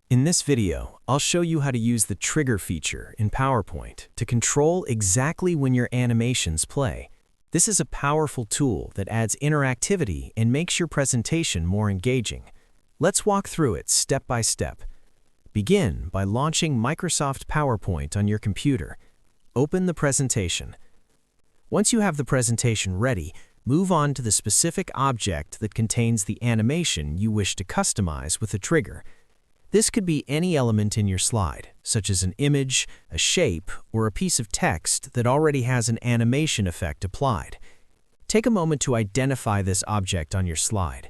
In this video, I'll show you how to use the trigger feature in PowerPoint to control exactly when your animations play. This is a powerful tool that adds interactivity and makes your presentation more engaging. Let's walk through it step by step. Begin by launching Microsoft PowerPoint on your computer. Open the presentation. Once you have the presentation ready, move on to the specific object that contains the animation you wish to customize with a trigger. This could be any element in your slide, such as an image, a shape, or a piece of text that already has an animation effect applied. Take a moment to identify this object on your slide.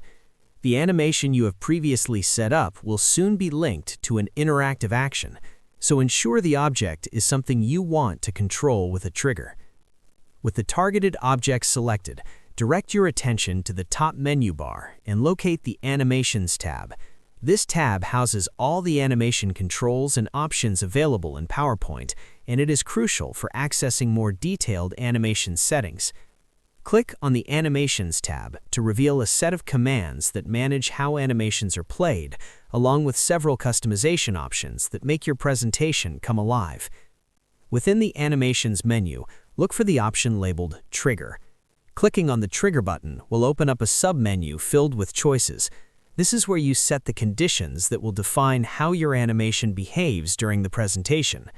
The animation you have previously set up will soon be linked to an interactive action, so ensure the object is something you want to control with a trigger. With the targeted object selected, direct your attention to the top menu bar and locate the Animations tab. This tab houses all the animation controls and options available in PowerPoint, and it is crucial for accessing more detailed animation settings. Click on the Animations tab to reveal a set of commands that manage how animations are played, along with several customization options that make your presentation come alive. Within the Animations menu, look for the option labeled Trigger. Clicking on the Trigger button will open up a submenu filled with choices. This is where you set the conditions that will define how your animation behaves during the presentation.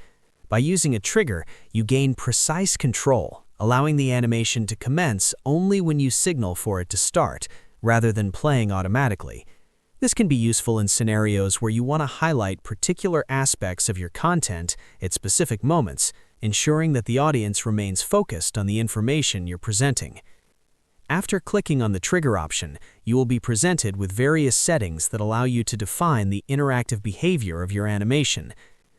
By using a trigger, you gain precise control, allowing the animation to commence only when you signal for it to start, rather than playing automatically. This can be useful in scenarios where you want to highlight particular aspects of your content at specific moments, ensuring that the audience remains focused on the information you're presenting. After clicking on the trigger option, you will be presented with various settings that allow you to define the interactive behavior of your animation.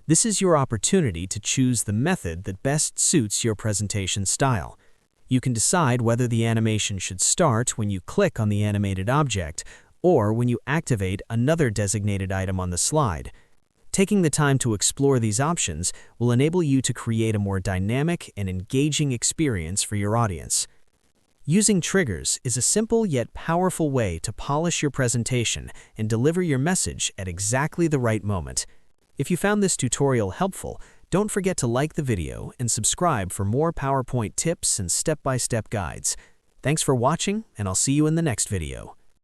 This is your opportunity to choose the method that best suits your presentation style. You can decide whether the animation should start when you click on the animated object or when you activate another designated item on the slide. Taking the time to explore these options will enable you to create a more dynamic and engaging experience for your audience. Using triggers is a simple yet powerful way to polish your presentation and deliver your message at exactly the right moment. If you found this tutorial helpful, don't forget to like the video and subscribe for more PowerPoint tips and step-by-step guides. Thanks for watching, and I'll see you in the next video.